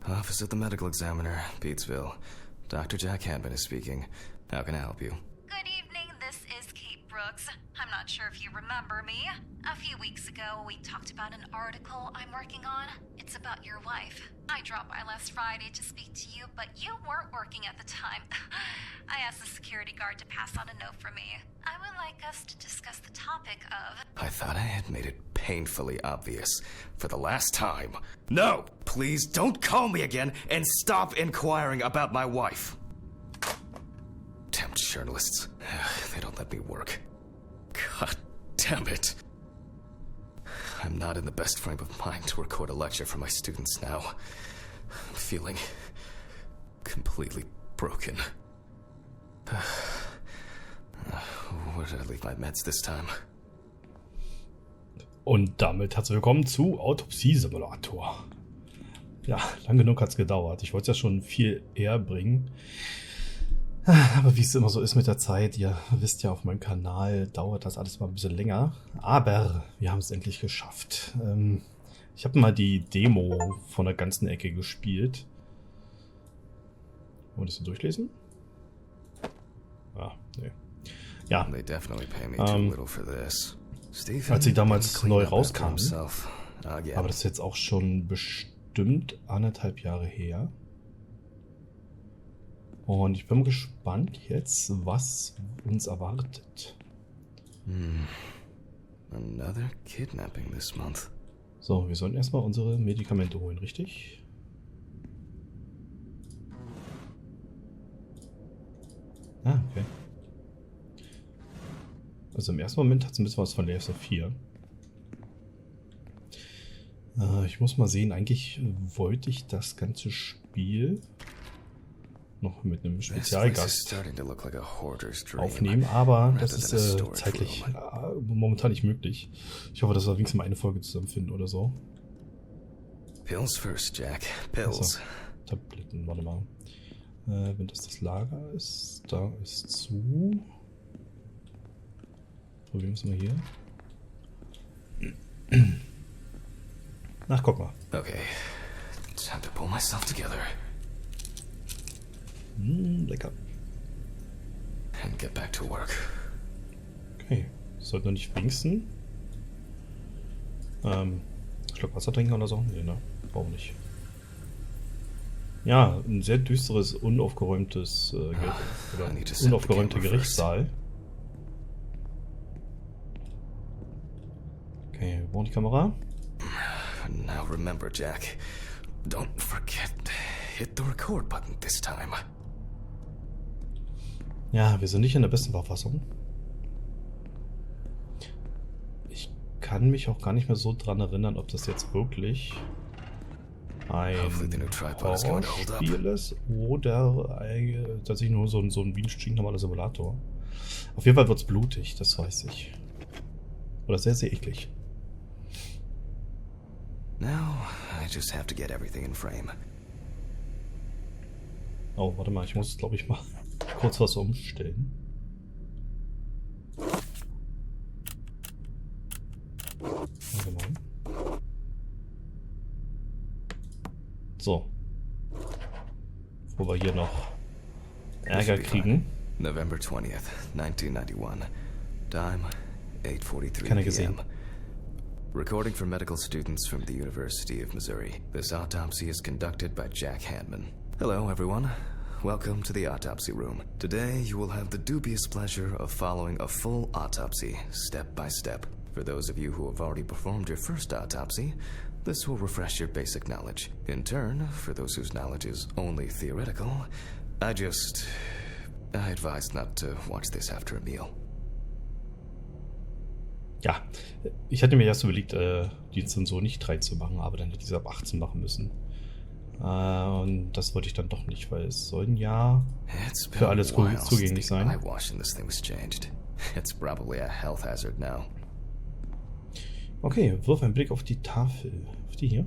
Office of the Medical Examiner, Beatsville. Dr. Jack Hanman is speaking. How can I help you? Good evening, this is Kate Brooks. I'm not sure if you remember me. A few weeks ago, we talked about an article I'm working on. It's about your wife. I dropped by last Friday to speak to you, but you weren't working at the time. I asked the security guard to pass on a note for me. I would like us to discuss the topic of... I thought I had made it painfully obvious for the last time. No! Please don't call me again and stop inquiring about my wife. Damn journalists. They don't let me work. God damn it. I'm not in the best frame of mind to record a lecture for my students now. I'm feeling completely broken. Where did I leave my meds this time? Und damit herzlich willkommen zu Autopsy Simulator. Ja, lang genug hat es gedauert. Ich wollte es ja schon viel eher bringen. Aber wie es immer so ist mit der Zeit, ihr wisst ja, auf meinem Kanal dauert das alles mal ein bisschen länger. Aber wir haben es endlich geschafft. Ich habe mal die Demo von der ganzen Ecke gespielt. Wollen wir das durchlesen? Ah, nee. Ja. Als sie damals neu rauskamen. Aber das ist jetzt auch schon bestimmt 1,5 Jahre her. Und ich bin gespannt jetzt, was uns erwartet. Another kidnapping this month. So, wir sollen erstmal unsere Medikamente holen, richtig? Ah, okay. Also im ersten Moment hat es ein bisschen was von Layers of 4. Ich muss mal sehen, eigentlich wollte ich das ganze Spiel noch mit einem Spezialgast aufnehmen, aber das ist zeitlich momentan nicht möglich. Ich hoffe, dass wir wenigstens mal eine Folge zusammenfinden oder so. Pills first, Jack. Pills. Also, Tabletten, warte mal. Wenn das Lager ist, da ist zu. Probieren wir es mal hier. Ach, guck mal. Okay. Time to pull myself together. Lecker. And get back to work. Okay. Sollten wir nicht wenigstens Schluck Wasser trinken oder so? Nee, ne? Brauchen wir nicht. Ja, ein sehr düsteres, unaufgeräumtes unaufgeräumter Gerichtssaal. Okay, wir brauchen die Kamera. Now remember, Jack. Don't forget, hit the record button this time. Ja, wir sind nicht in der besten Verfassung. Ich kann mich auch gar nicht mehr so dran erinnern, ob das jetzt wirklich ein Horrorspiel ist oder tatsächlich nur so ein wie ein stinknormaler Simulator. Auf jeden Fall wird es blutig, das weiß ich. Oder sehr, sehr eklig. Now, I just have to get everything in frame. Oh, warte mal, ich muss, glaube ich, mal kurz was umstellen. Warte mal. So. Wo wir hier noch Ärger kriegen. November 20th, 1991. Time 8:43 Keiner gesehen. p.m. Recording for medical students from the University of Missouri. This autopsy is conducted by Jack Hanman. Hello, everyone. Welcome to the autopsy room. Today, you will have the dubious pleasure of following a full autopsy, step by step. For those of you who have already performed your first autopsy, this will refresh your basic knowledge. In turn, for those whose knowledge is only theoretical, I advise not to watch this after a meal. Ja, ich hatte mir erst überlegt, die Zensur nicht reinzumachen, aber dann hätte ich sie ab 18 machen müssen. Und das wollte ich dann doch nicht, weil es sollen ja für alles zugänglich sein. Okay, wirf einen Blick auf die Tafel. Auf die hier.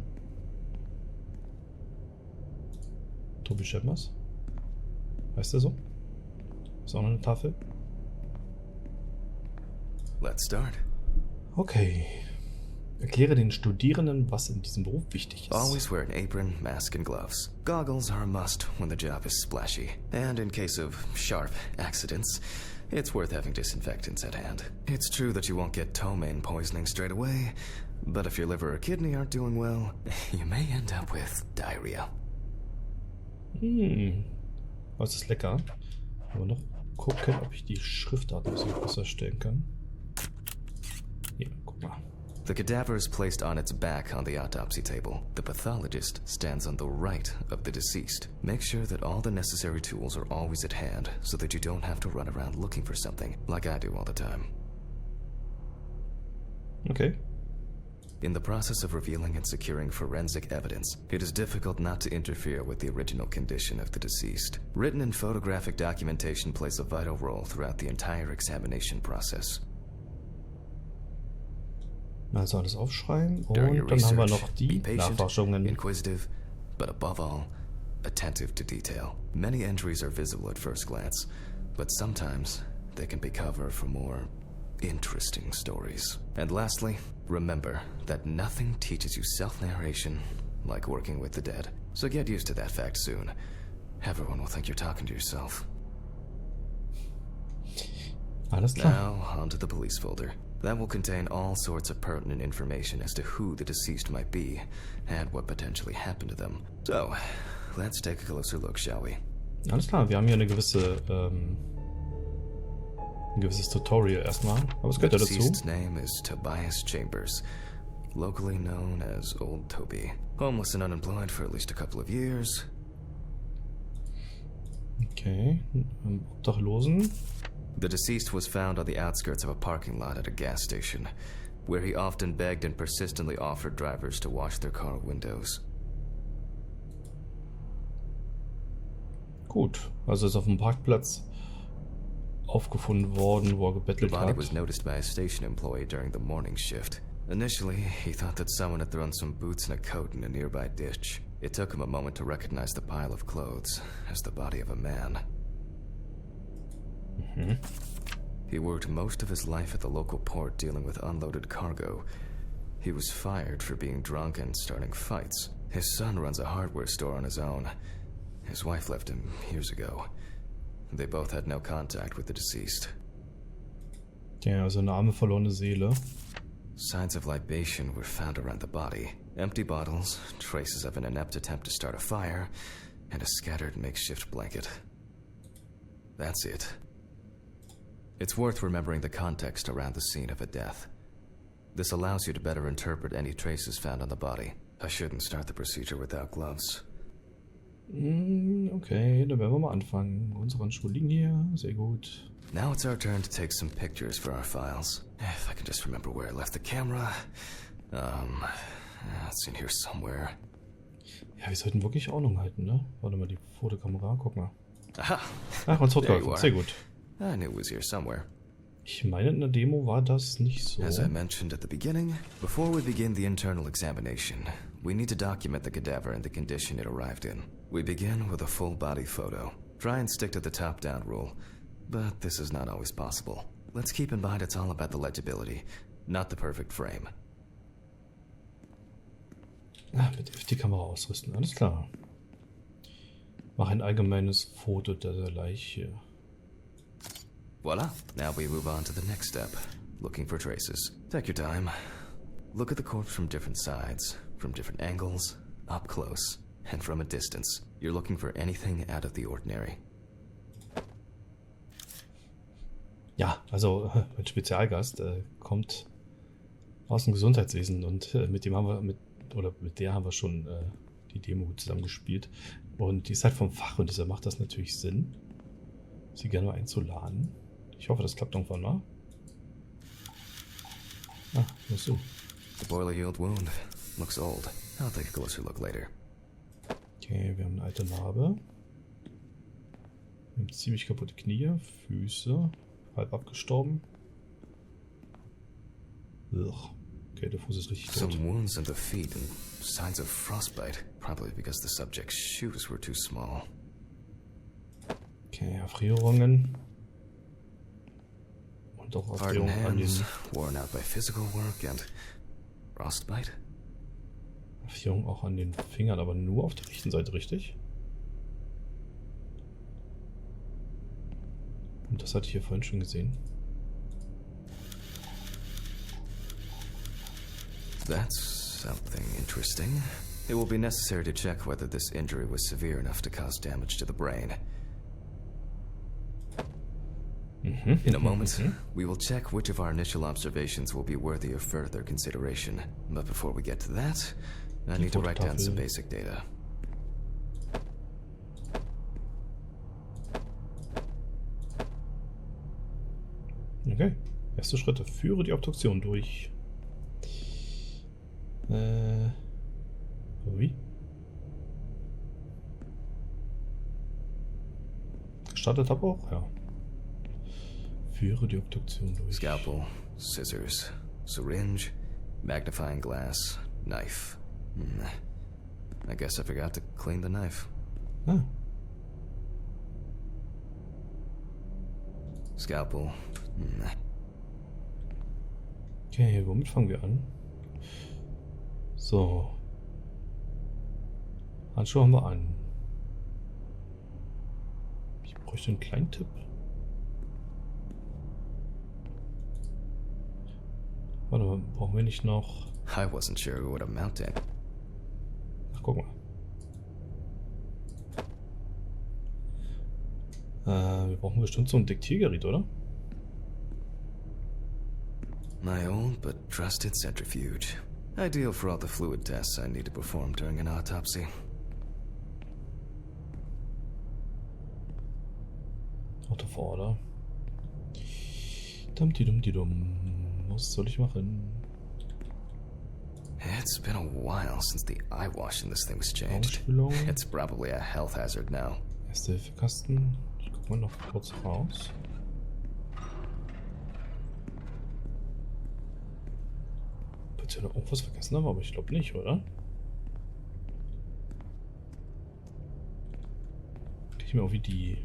Tobi Schemmers. Heißt der so? Ist auch noch eine Tafel? Let's start. Okay. Erkläre den Studierenden, was in diesem Beruf wichtig ist. Always wear an apron, mask, and gloves. Goggles are a must when the job is splashy. And in case of sharp accidents, it's worth having disinfectants at hand. It's true that you won't get ptomaine poisoning straight away, but if your liver or kidney aren't doing well, you may end up with diarrhea. Oh, ist das lecker. Aber noch gucken, ob ich die Schriftart ein bisschen besser stellen kann. Hier, guck mal. The cadaver is placed on its back on the autopsy table. The pathologist stands on the right of the deceased. Make sure that all the necessary tools are always at hand so that you don't have to run around looking for something, like I do all the time. Okay. In the process of revealing and securing forensic evidence, it is difficult not to interfere with the original condition of the deceased. Written and photographic documentation plays a vital role throughout the entire examination process. Also alles aufschreiben und During your dann haben wir research, noch die be patient, Nachforschungen. inquisitive, but above all, attentive to detail. Many entries are visible at first glance, but sometimes they can be cover for more interesting stories. And lastly, remember that nothing teaches you self-narration like working with the dead. So get used to that fact soon. Everyone will think you're talking to yourself. Alles klar. Now, onto the police folder. That will contain all sorts of pertinent information as to who the deceased might be and what potentially happened to them. So, let's take a closer look, shall we? Alles klar, wir haben hier ein gewisses Tutorial erstmal. Aber es gehört ja The dazu. deceased's name is Tobias Chambers, locally known as Old Toby. Homeless and unemployed for at least a couple of years. Okay, Obdachlosen. The deceased was found on the outskirts of a parking lot at a gas station, where he often begged and persistently offered drivers to wash their car windows. Gut, also ist auf dem Parkplatz aufgefunden worden, wo er The gebettelt body hat. was noticed by a station employee during the morning shift. Initially, he thought that someone had thrown some boots and a coat in a nearby ditch. It took him a moment to recognize the pile of clothes as the body of a man. He worked most of his life at the local port dealing with unloaded cargo. He was fired for being drunk and starting fights. His son runs a hardware store on his own. His wife left him years ago. They both had no contact with the deceased. Ja, also eine arme verlorene Seele. Signs of libation were found around the body. Empty bottles, traces of an inept attempt to start a fire, and a scattered makeshift blanket. That's it. It's worth remembering the context around the scene of a death. This allows you to better interpret any traces found on the body. I shouldn't start the procedure without gloves. Okay, dann werden wir mal anfangen. Unsere Handschuhe liegen hier. Sehr gut. Now it's our turn to take some pictures for our files. If I can just remember where I left the camera. It's in here somewhere. Ja, wir sollten wirklich Ordnung halten, ne? Warte mal, die Fotokamera, guck mal. Aha! Ach, uns There you geholfen. are. Sehr gut. I knew it was here somewhere. Ich meine, in der Demo war das nicht so. As I mentioned at the beginning, before we begin the internal examination, we need to document the cadaver and the condition it arrived in. We begin with a full body photo. Try and stick to the top-down rule, but this is not always possible. Let's keep in mind it's all about the legibility, not the perfect frame. Mit F die Kamera ausrüsten, alles klar. Mach ein allgemeines Foto der Leiche. Voila! Now we move on to the next step, looking for traces. Take your time. Look at the corpse from different sides, from different angles, up close, and from a distance. You're looking for anything out of the ordinary. Ja, also ein Spezialgast kommt aus dem Gesundheitswesen und mit dem haben wir mit der haben wir schon die Demo zusammen gespielt und die ist halt vom Fach und deshalb macht das natürlich Sinn, sie gerne mal einzuladen. Ich hoffe, das klappt irgendwann mal. Ah, was so. The boiler old wound looks old. I'll take a closer look later. Okay, wir haben eine alte Narbe. Wir haben ziemlich kaputte Knie, Füße, halb abgestorben. Ugh. Okay, der Fuß ist richtig tot. Some wounds in the feet and signs of frostbite, probably because the subject's shoes were too small. Okay, Erfrierungen. Und auch Hardened Erfrierungen an den... hands, worn out by physical work, and Frostbite? Affierung auch an den Fingern, aber nur auf der rechten Seite, richtig? Und das hatte ich hier vorhin schon gesehen. That's something interesting. It will be necessary to check whether this injury was severe enough to cause damage to the brain. In a moment, we will check which of our initial observations will be worthy of further consideration. But before we get to that, I need to write down some basic data. Okay, erste Schritte. Führe die Obduktion durch. Wie? Gestartet habe auch, ja. Führe die Obduktion durch. Scalpel, scissors, syringe, magnifying glass, knife. I guess I forgot to clean the knife. Ah. Scalpel. Okay, womit fangen wir an? So. Handschuhe haben wir an. Ich bräuchte einen kleinen Tipp. Warte mal, brauchen wir nicht noch... I wasn't sure it would amount to. Ach, guck mal. Wir brauchen bestimmt so ein Diktiergerät, oder? My old but trusted centrifuge. Ideal for all the fluid tests I need to perform during an autopsy. Auto vor Order. Dum. Was soll ich machen? It's been a while since the eye wash in this thing was changed. Ausspülung. It's probably a health hazard now. Erste-Hilfe-Kasten. Ich guck mal noch kurz raus. Wird ja noch irgendwas vergessen haben, aber ich glaube nicht, oder? Krieg ich mir auch wie die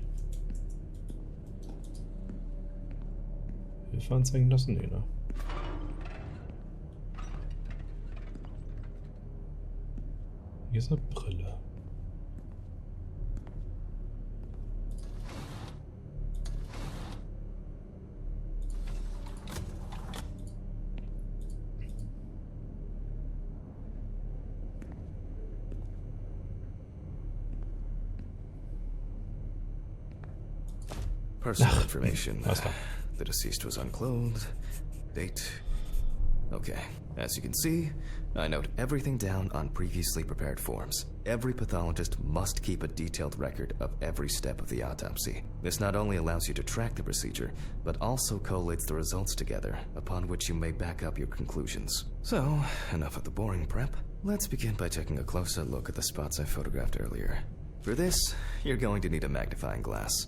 Hilfe anzeigen lassen? Nee, ne? Hier ist eine Brille. Personal information. Alles klar. The deceased was unclothed. Date. Okay. As you can see, I note everything down on previously prepared forms. Every pathologist must keep a detailed record of every step of the autopsy. This not only allows you to track the procedure, but also collates the results together, upon which you may back up your conclusions. So, enough of the boring prep. Let's begin by taking a closer look at the spots I photographed earlier. For this, you're going to need a magnifying glass.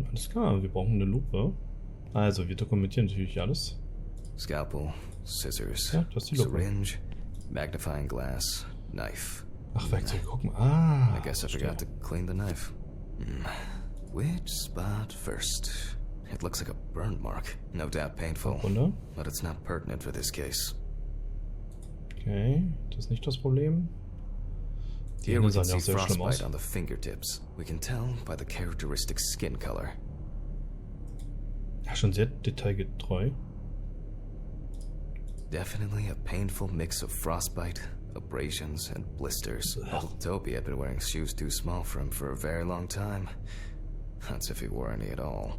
Alles klar, wir brauchen eine Lupe. Also, wir dokumentieren natürlich alles. Scalpel, scissors, Ja, das ist die Lupe. syringe, magnifying glass, knife. Ach, Werkzeug, guck mal. Ah, I guess I forgot to clean the knife. Which spot first? It looks like a burn mark. No doubt painful, Runter. but it's not pertinent for this case. Okay, das ist nicht das Problem. Die Here Hände we can sahen ja see auch sehr schlimm aus. frostbite on the fingertips. We can tell by the characteristic skin color. Ja, schon sehr detailgetreu. Definitely a painful mix of frostbite, abrasions, and blisters. Old Toby had been wearing shoes too small for him for a very long time. That's if he wore any at all.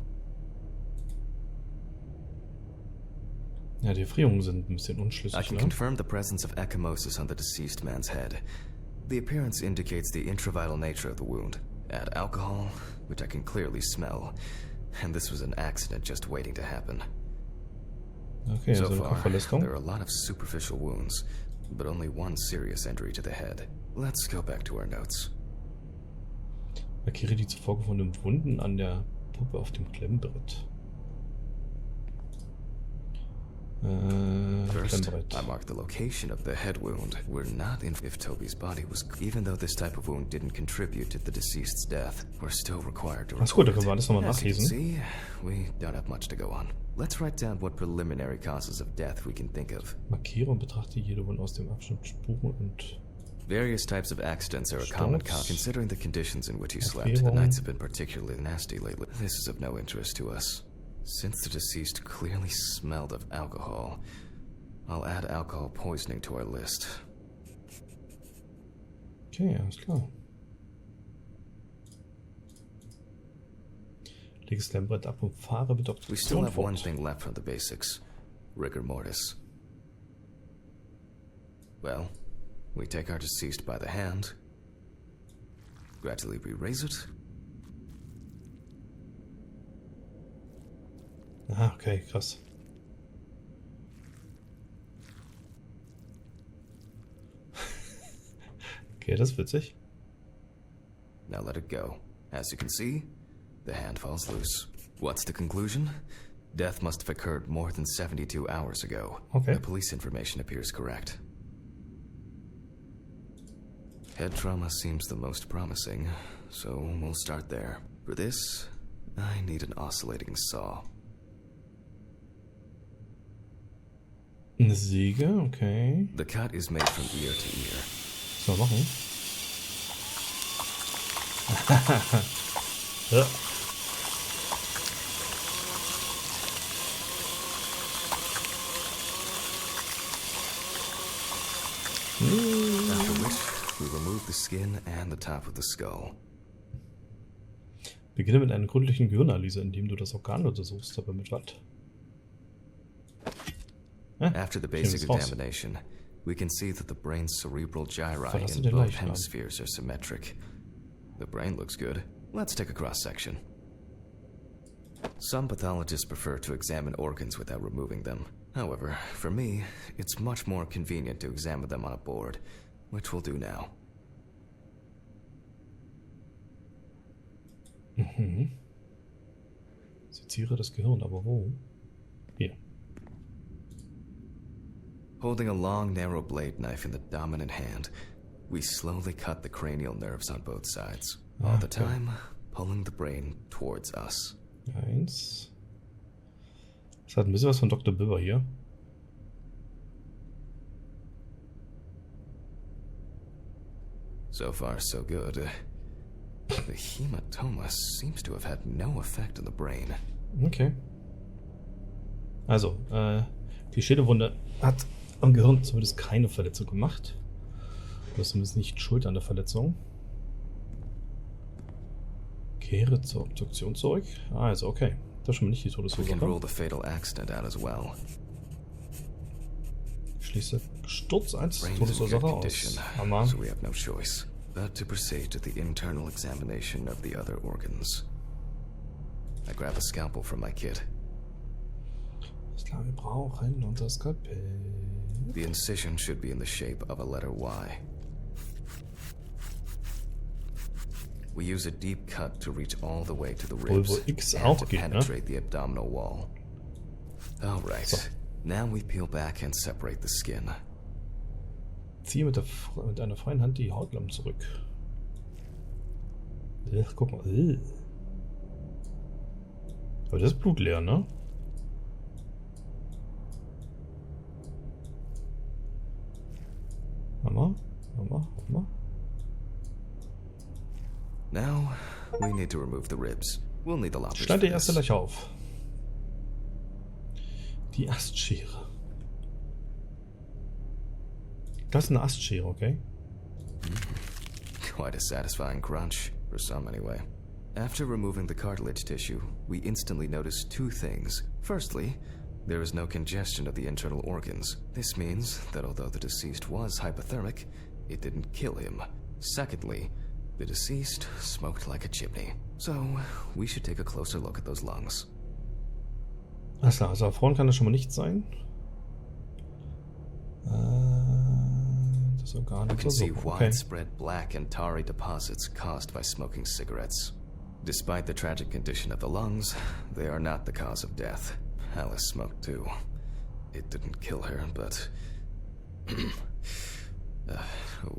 Ja, die Erfrierungen sind ein bisschen I unschlüssig, can ne? confirm the presence of ecchymosis on the deceased man's head. The appearance indicates the intravital nature of the wound. Add alcohol, which I can clearly smell, and this was an accident just waiting to happen. Okay, So also eine far, Kopfverletzung. there are a lot of superficial wounds, but only one serious injury to the head. Let's go back to our notes. Markiere die zuvor gefundenen Wunden an der Puppe auf dem Klemmbrett. First, Klemmbrett. I marked the location of the head wound. We're not in if Toby's body was... Even though this type of wound didn't contribute to the deceased's death, we're still required to Alles gut, da report können wir it. alles nochmal As you can nachlesen. see, we don't have much to go on. Let's write down what preliminary causes of death we can think of. Markiere und betrachte jede Wunde aus dem Abschnitt Spuren und... Various types of accidents are a common cause. Considering the conditions in which you slept, the Erklärung. nights have been particularly nasty lately. This is of no interest to us. Since the deceased clearly smelled of alcohol, I'll add alcohol poisoning to our list. Okay, alles klar. Leg das Lernbrett ab und fahre mit We still Obduktion have one fort. thing left from the basics. Rigor mortis. Well, we take our deceased by the hand, gradually re-raise it. Ah, okay, krass. Okay, das ist witzig. Now let it go. As you can see, the hand falls loose. What's the conclusion? Death must have occurred more than 72 hours ago. Okay. The police information appears correct. Head trauma seems the most promising, so we'll start there. For this, I need an oscillating saw. Eine Säge, okay. The cut is made from ear to ear. Was soll man machen? Ja. After which, we remove the skin and the top of the skull. Beginne mit einer gründlichen Gehirnanalyse, indem du das Organ untersuchst, aber mit was? After the basic examination, we can see that the brain's cerebral gyri Verlasse in den both Leichnam. hemispheres are symmetric. The brain looks good. Let's take a cross-section. Some pathologists prefer to examine organs without removing them. However, for me, it's much more convenient to examine them on a board, which we'll do now. Mhm. Seziere das Gehirn, aber wo? Hier. Holding a long, narrow blade knife in the dominant hand, we slowly cut the cranial nerves on both sides, all the time pulling the brain towards us. Eins. Das hat ein bisschen was von Dr. Bibber hier. So far, so good. The hematoma seems to have had no effect on the brain. Okay. Also, die Schädelwunde hat am Gehirn zumindest keine Verletzung gemacht. Du bist zumindest nicht schuld an der Verletzung. Kehre zur Obduktion zurück. Also, okay. Das ist schon mal nicht die We can Todesursache. rule the fatal accident out as well. Schließe Sturz als Brain's in good Todesursache aus. condition, Hammer. so we have no choice but to proceed to the internal examination of the other organs. I grab a scalpel from my kit. Alles klar, wir brauchen unser Skalpell. The incision should be in the shape of a letter Y. We use a deep cut to reach all the way to the ribs Wo X and auch to geht, ne? penetrate the abdominal wall. All right. So. Now we peel back and separate the skin. Ziehe mit einer freien Hand die Hautlappen zurück. Guck mal. Aber das ist blutleer, ne? Hammer. Now we need to remove the ribs. We'll need the loppers Schneid for die erste this. Leiche auf. Die Astschere. Das ist eine Astschere, okay? Quite a satisfying crunch, for some anyway. After removing the cartilage tissue, we instantly notice two things. Firstly, there is no congestion of the internal organs. This means that although the deceased was hypothermic, it didn't kill him. Secondly, the deceased smoked like a chimney. So, we should take a closer look at those lungs. Alles klar, also erfroren kann das schon mal nicht sein. Das Organ We can see okay. widespread black and tarry deposits caused by smoking cigarettes. Despite the tragic condition of the lungs, they are not the cause of death. Alice smoked too. It didn't kill her, but...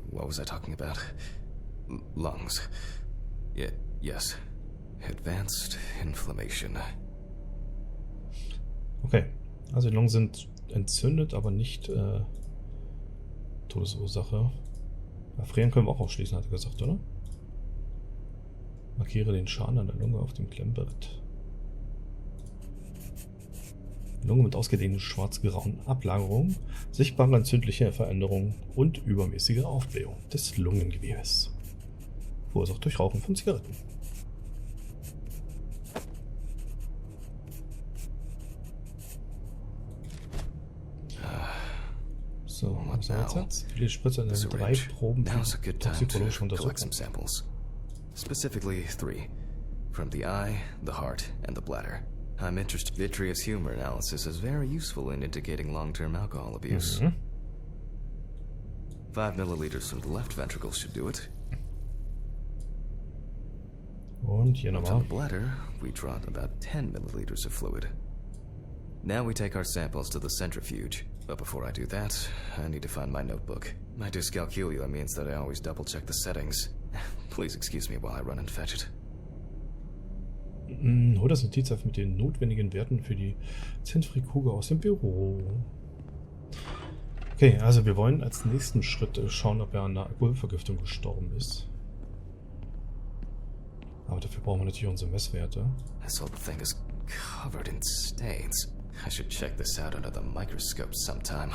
what was I talking about? Lungs. Yes. Advanced inflammation. Okay, also die Lungen sind entzündet, aber nicht Todesursache. Erfrieren können wir auch ausschließen, hat er gesagt, oder? Markiere den Schaden an der Lunge auf dem Klemmbrett. Lunge mit ausgedehnten schwarz-grauen Ablagerungen, sichtbare entzündliche Veränderungen und übermäßige Aufblähung des Lungengewebes. Verursacht durch Rauchen von Zigaretten. So, was haben wir jetzt? Viele Spritzer in den 3 Proben für toxikologische Untersuchungen. Specifically 3. From the eye, the heart, and the bladder. I'm interested. Vitreous humor analysis is very useful in indicating long-term alcohol abuse. 5 milliliters from the left ventricle should do it. Und hier nochmal. From the bladder, we draw about 10 milliliters of fluid. Now we take our samples to the centrifuge. But before I do that, I need to find my notebook. My dyscalculia means that I always double-check the settings. Please excuse me while I run and fetch it. Hol das Notizheft mit den notwendigen Werten für die Zentrifuge aus dem Büro. Okay, also wir wollen als nächsten Schritt schauen, ob er an einer Alkoholvergiftung gestorben ist. Aber dafür brauchen wir natürlich unsere Messwerte. This whole thing is covered in stains. I should check this out under the microscope sometime.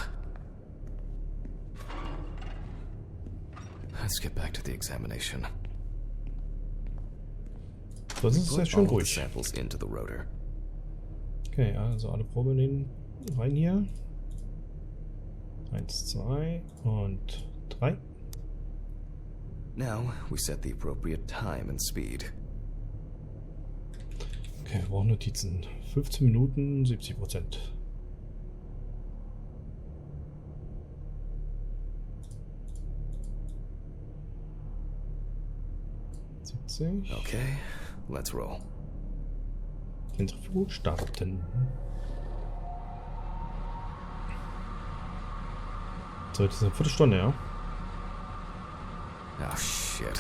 Let's get back to the examination. Das ist sehr schön ruhig. Samples into the rotor. Okay, also alle Proben in rein hier. 1, 2 und 3. Now we set the appropriate time and speed. Okay, wir brauchen Notizen. 15 Minuten, 70%. Okay, let's roll. Zentrifuge starten. So, das ist eine Viertelstunde, ja? Oh shit.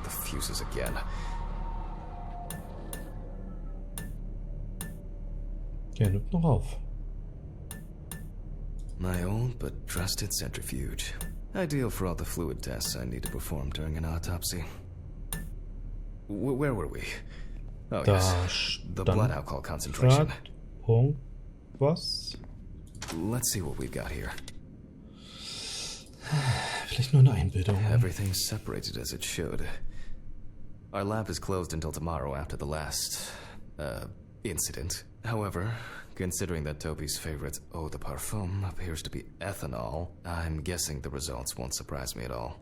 The fuses again. Okay, nimmt noch auf. My old but trusted centrifuge. Ideal for all the fluid tests I need to perform during an autopsy. Where were we? Oh, yes. The blood alcohol concentration. Punkt. Was? Let's see what we've got here. Vielleicht nur eine Einbildung. Everything's separated as it should. Our lab is closed until tomorrow after the last, incident. However, considering that Toby's favorite eau de parfum appears to be ethanol, I'm guessing the results won't surprise me at all.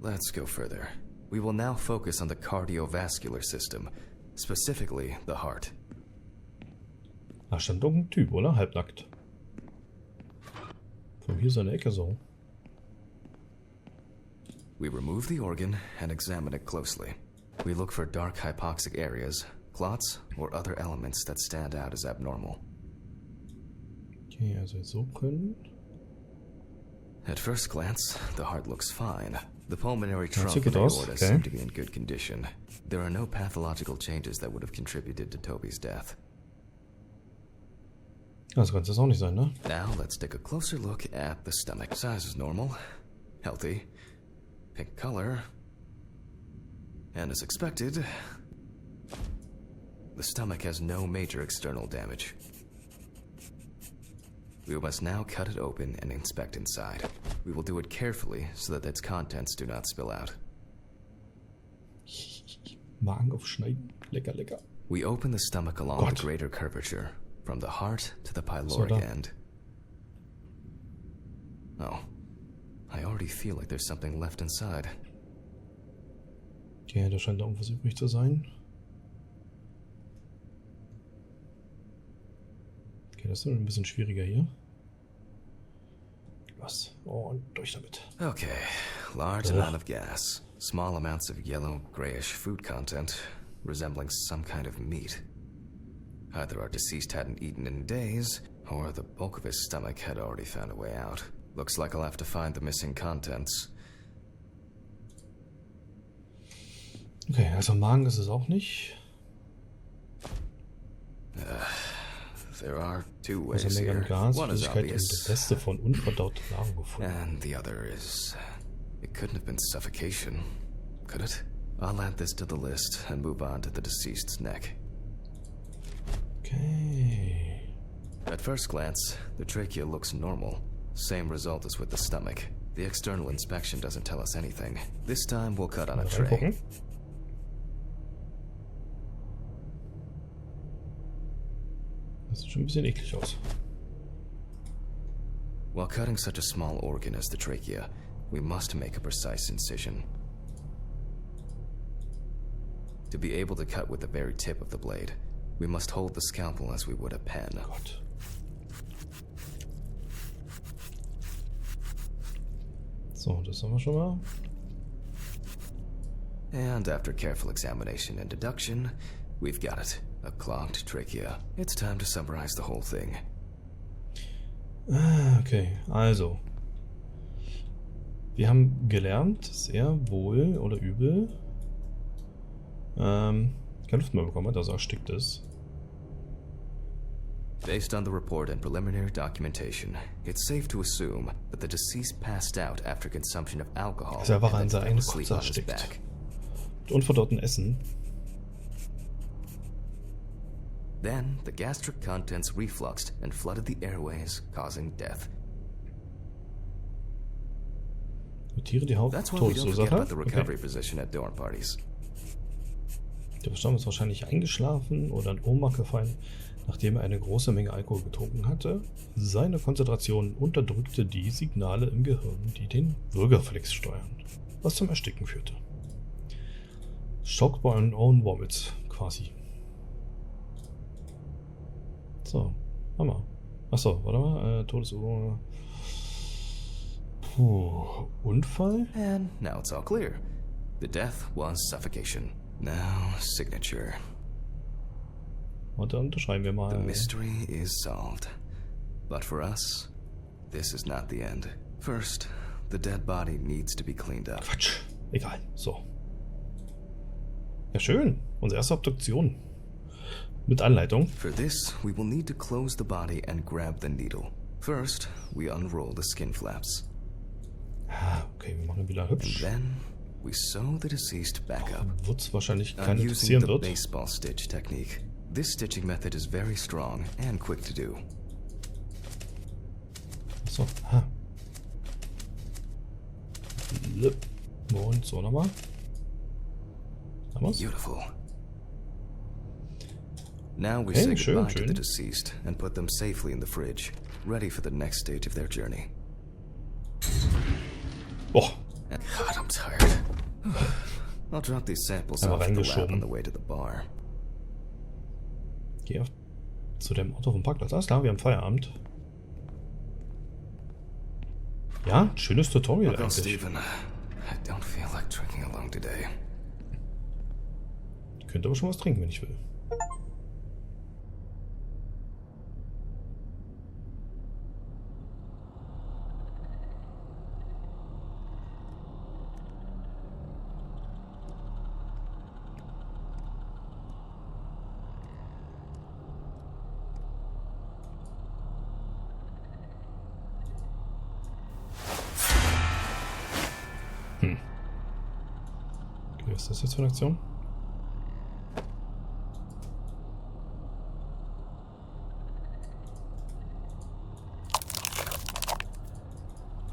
Let's go further. We will now focus on the cardiovascular system, specifically the heart. Da stand irgendein Typ, oder? Halbnackt. Von hier seine Ecke so. We remove the organ and examine it closely. We look for dark hypoxic areas, clots, or other elements that stand out as abnormal. Okay, also jetzt so können. At first glance, the heart looks fine. The pulmonary trunk sieht and gut aus. aorta Okay. seem to be in good condition. There are no pathological changes that would have contributed to Toby's death. Also kann es auch nicht sein, ne? Now let's take a closer look at the stomach. Size is normal, healthy, pink color, and as expected, the stomach has no major external damage. We must now cut it open and inspect inside. We will do it carefully so that its contents do not spill out. Magen aufschneiden. Lecker, lecker. We open the stomach along the greater curvature, from the heart to the pyloric end. Oh, I already feel like there's something left inside. Okay, da scheint da irgendwas übrig zu sein. Okay, das ist ein bisschen schwieriger hier. Was? Oh, und durch damit. Okay, large amount of gas, small amounts of yellow, grayish food content, resembling some kind of meat. Either our deceased hadn't eaten in days, or the bulk of his stomach had already found a way out. Looks like I'll have to find the missing contents. Okay, also Magen ist es auch nicht. There are two Also ways Menge an here. Gas, One is Flüssigkeit und obvious, Reste von unverdauter Nahrung gefunden. and the other is... It couldn't have been suffocation, could it? I'll add this to the list and move on to the deceased's neck. Okay. At first glance, the trachea looks normal. Same result as with the stomach. The external inspection doesn't tell us anything. This time we'll cut on a Mal tray. reingucken. Das sieht schon ein bisschen eklig aus. While cutting such a small organ as the trachea, we must make a precise incision. To be able to cut with the very tip of the blade, we must hold the scalpel as we would a pen. Gott. So, das haben wir schon mal. And after careful examination and deduction, we've got it. A clogged trachea. It's time to summarize the whole thing. Okay, also. Wir haben gelernt, sehr wohl oder übel keine Luft mehr bekommen hat, also erstickt ist. Based on the report and preliminary documentation, it's safe to assume that the deceased passed out after consumption of alcohol Ist einfach an and then seinem fell asleep Kopf on his erstickt. back. Mit unverdauten Essen. Then, the gastric contents refluxed and flooded the airways, causing death. Notiere die That's why we don't forget about the Haupttodesursache. recovery Okay. position at dorm parties. Der Verstorbene ist wahrscheinlich eingeschlafen oder in Ohnmacht gefallen, nachdem er eine große Menge Alkohol getrunken hatte. Seine Konzentration unterdrückte die Signale im Gehirn, die den Würgereflex steuern, was zum Ersticken führte. Shocked by an own vomit, quasi. So, Hammer. Achso, warte mal, Todesursache. Puh, Unfall? And now it's all clear. The death was suffocation. Now, signature. Und dann unterschreiben wir The mal. mystery is solved. But for us, this is not the end. First, the dead body needs to be cleaned up. Quatsch. Egal. So. Ja, schön. Unsere erste Obduktion. Mit Anleitung. For this, we will need to close the body and grab the needle. First, we unroll the skin flaps. Ah, okay, wir machen ihn wieder And hübsch. then, we sew the deceased back up. Wird's wahrscheinlich I'm keinen using interessieren the wird. baseball stitch technique. This stitching method is very strong and quick to do. Achso. Ha. Und so nochmal. Haben wir's? Beautiful. Now we Okay, say schön, goodbye to schön. the deceased and put them safely in the fridge, ready for the next stage of their journey. Boah. God, I'm tired. I'll drop these samples Einmal off at the lab reingeschoben. on the way to the bar. Geh zu dem Auto vom Parkplatz. Alles klar, wir haben Feierabend. Ja, schönes Tutorial Look, eigentlich. Steven, I don't feel like drinking alone today. Ich könnte aber schon was trinken, wenn ich will. Okay, was ist das jetzt für eine Aktion?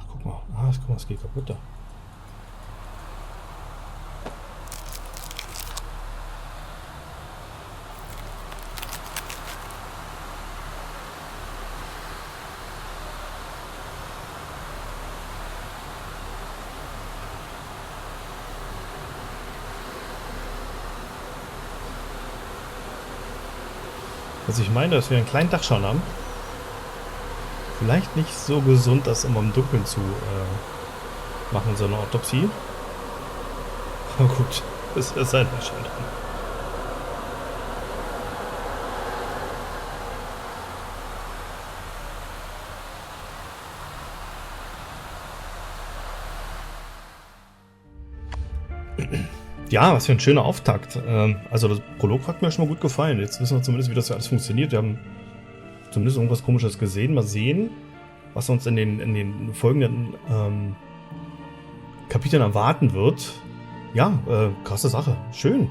Ach, guck mal. Ah, guck mal, es geht kaputt da. Also ich meine, dass wir einen kleinen Dachschaden haben. Vielleicht nicht so gesund, das immer im Dunkeln zu machen, so eine Autopsie. Aber gut, es ist eine Entscheidung. Ja, was für ein schöner Auftakt. Also das Prolog hat mir schon mal gut gefallen. Jetzt wissen wir zumindest, wie das alles funktioniert. Wir haben zumindest irgendwas Komisches gesehen. Mal sehen, was uns in den folgenden Kapiteln erwarten wird. Ja, krasse Sache. Schön.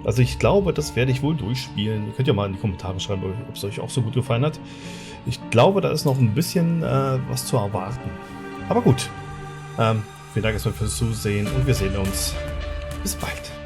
Also ich glaube, das werde ich wohl durchspielen. Ihr könnt ja mal in die Kommentare schreiben, ob es euch auch so gut gefallen hat. Ich glaube, da ist noch ein bisschen was zu erwarten. Aber gut. Vielen Dank erstmal fürs Zusehen und wir sehen uns. Bis bald.